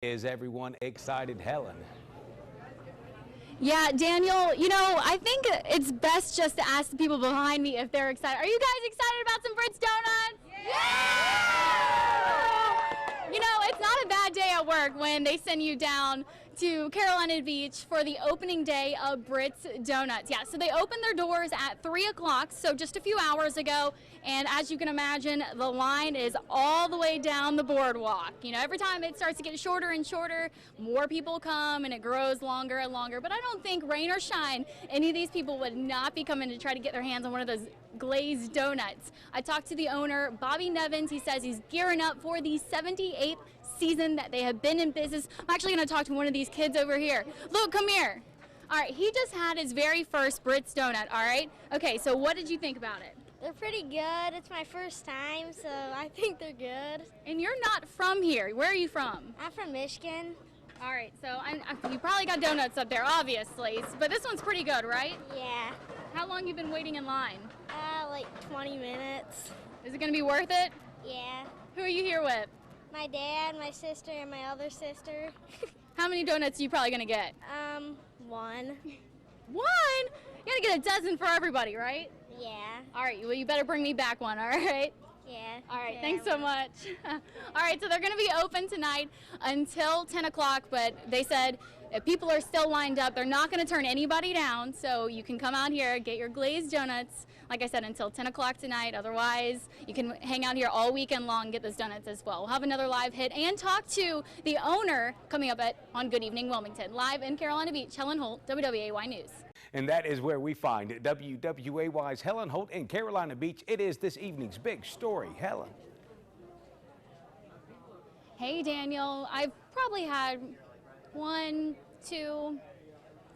Is everyone excited, Helen? Yeah, Daniel, I think it's best just to ask the people behind me if they're excited. Are you guys excited about some Brits Donuts? Yeah! It's not a bad day at work when they send you down to Carolina Beach for the opening day of Brits Donuts. Yeah, so they opened their doors at 3 o'clock, so just a few hours ago. And as you can imagine, the line is all the way down the boardwalk. Every time it starts to get shorter and shorter, more people come and it grows longer and longer. But I don't think, rain or shine, any of these people would not be coming to try to get their hands on one of those glazed donuts. I talked to the owner, Bobby Nevins. He says he's gearing up for the 78th season that they have been in business. I'm actually going to talk to one of these kids over here. Luke, come here. All right, he just had his very first Brits donut, all right? Okay, so what did you think about it? They're pretty good. It's my first time, so I think they're good. And you're not from here. Where are you from? I'm from Michigan. All right, so you probably got donuts up there, obviously. But this one's pretty good, right? Yeah. How long you been waiting in line? Like 20 minutes. Is it going to be worth it? Yeah. Who are you here with? My dad, my sister, and my other sister. How many donuts are you probably going to get? One. One? You got to get a dozen for everybody, right? Yeah. All right, well, you better bring me back one, all right? Yeah. All right, yeah. thanks so much. All right, so they're going to be open tonight until 10 o'clock, but they said if people are still lined up, they're not going to turn anybody down, so you can come out here, get your glazed donuts, like I said, until 10 o'clock tonight. Otherwise, you can hang out here all weekend long and get those donuts as well. We'll have another live hit and talk to the owner coming up on Good Evening Wilmington. Live in Carolina Beach, Helen Holt, WWAY News. And that is where we find WWAY's Helen Holt in Carolina Beach. It is this evening's big story. Helen. Hey, Daniel. I've probably had 1, 2,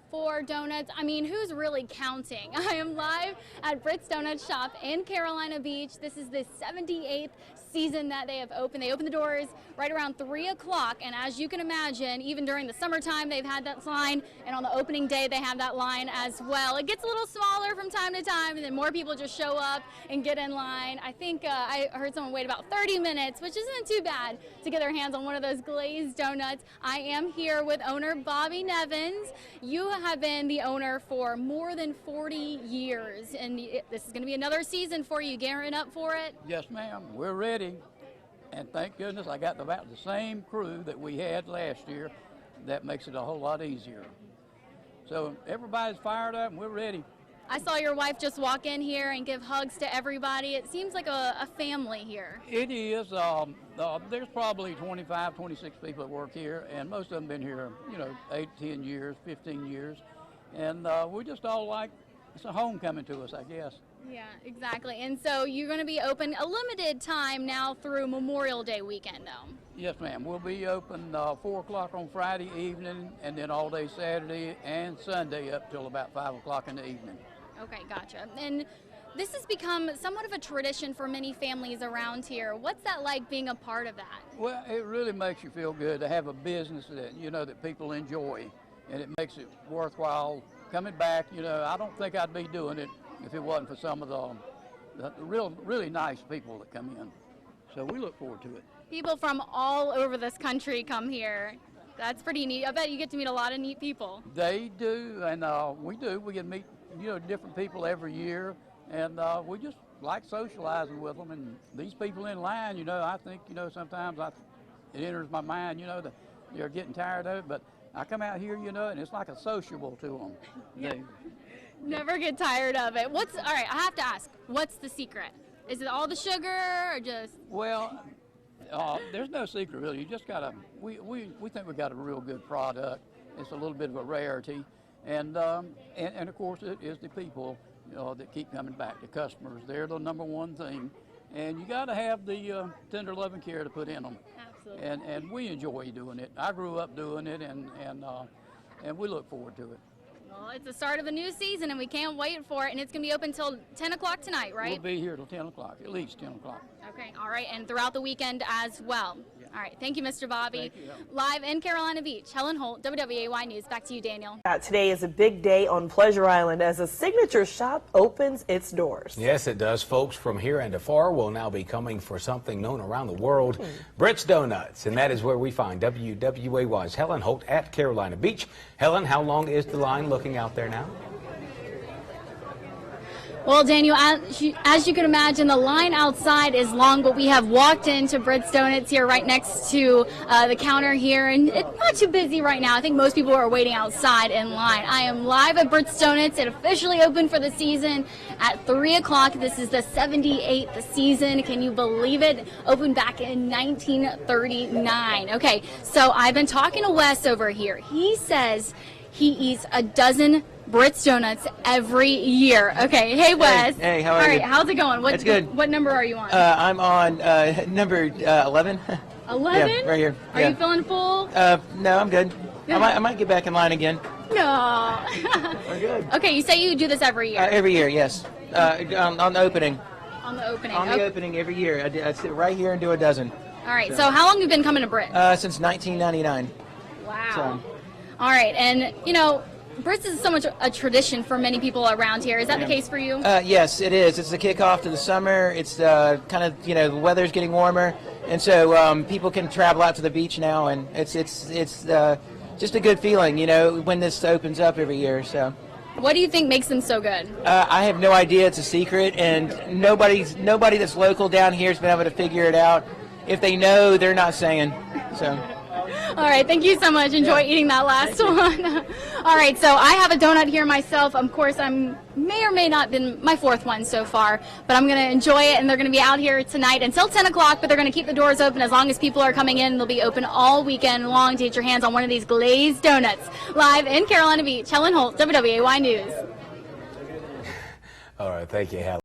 4 donuts. I mean, who's really counting? I am live at Brits Donut Shop in Carolina Beach. This is the 78th season that they have opened. They open the doors right around 3 o'clock, and as you can imagine, even during the summertime, they've had that line, and on the opening day, they have that line as well. It gets a little smaller from time to time, and then more people just show up and get in line. I think I heard someone wait about 30 minutes, which isn't too bad to get their hands on one of those glazed donuts. I am here with owner Bobby Nevins. You have been the owner for more than 40 years, and this is going to be another season for you. Gearing up for it? Yes, ma'am. We're ready. And thank goodness I got about the same crew that we had last year. That makes it a whole lot easier. So everybody's fired up and we're ready. I saw your wife just walk in here and give hugs to everybody. It seems like a family here. It is. There's probably 25, 26 people that work here, and most of them been here, 8, 10 years, 15 years. And we just all like, it's a homecoming to us, I guess. Yeah, exactly. And so you're going to be open a limited time now through Memorial Day weekend, though. Yes, ma'am. We'll be open 4 o'clock on Friday evening, and then all day Saturday and Sunday up till about 5 o'clock in the evening. Okay, gotcha. And this has become somewhat of a tradition for many families around here. What's that like being a part of that? Well, it really makes you feel good to have a business that, that people enjoy, and it makes it worthwhile coming back. I don't think I'd be doing it if it wasn't for some of the really nice people that come in. So we look forward to it. People from all over this country come here. That's pretty neat. I bet you get to meet a lot of neat people. They do, and we do. We get to meet, different people every year, and we just like socializing with them. And these people in line, I think, sometimes it enters my mind, that they're getting tired of it, but I come out here, and it's like a sociable to them. Yeah. Never get tired of it. All right, I have to ask, what's the secret? Is it all the sugar or just? Well, there's no secret really. You just gotta, we think we got a real good product. It's a little bit of a rarity. And of course it is the people, that keep coming back, the customers. They're the number one thing. And you gotta have the tender love and care to put in them. Absolutely. And we enjoy doing it. I grew up doing it, and we look forward to it. Well, it's the start of a new season, and we can't wait for it. And it's going to be open until 10 o'clock tonight, right? We'll be here till 10 o'clock, at least 10 o'clock. Okay, all right, and throughout the weekend as well. Yeah. All right, thank you, Mr. Bobby. Thank you, Helen. Live in Carolina Beach, Helen Holt, WWAY News. Back to you, Daniel. Today is a big day on Pleasure Island as a signature shop opens its doors. Yes, it does. Folks from here and afar will now be coming for something known around the world, Brits Donuts. And that is where we find WWAY's Helen Holt at Carolina Beach. Helen, how long is the line looking out there now? Well, Daniel, as you can imagine, the line outside is long, but we have walked into Brits Donuts here right next to the counter here, and it's not too busy right now. I think most people are waiting outside in line. I am live at Brits Donuts. It officially opened for the season at 3 o'clock. This is the 78th season. Can you believe it? Opened back in 1939. Okay, so I've been talking to Wes over here. He says he eats a dozen Brits Donuts every year. Okay, hey Wes. Hey, how are All right, you? how's it going? It's good. What number are you on? I'm on number 11. 11? Yeah, right here. Are Yeah. you feeling full? No, I'm good. I might get back in line again. No. We're good. Okay, you say you do this every year. Every year, yes. On the opening. On the opening. On the Okay. opening every year. I sit right here and do a dozen. All right, so how long have you been coming to Brits? Since 1999. Wow. So. All right, and you know, Brits is so much a tradition for many people around here. Is that the case for you? Yes, it is. It's the kickoff to the summer. It's kind of, the weather's getting warmer, and so people can travel out to the beach now, and it's just a good feeling, when this opens up every year. So. What do you think makes them so good? I have no idea. It's a secret, and nobody that's local down here has been able to figure it out. If they know, they're not saying. So. All right, thank you so much. Enjoy eating that last one. All right, so I have a donut here myself. Of course, I'm may or may not been my fourth one so far, but I'm going to enjoy it, and they're going to be out here tonight until 10 o'clock, but they're going to keep the doors open as long as people are coming in. They'll be open all weekend long to get your hands on one of these glazed donuts. Live in Carolina Beach, Helen Holt, WWAY News. All right, thank you, Helen.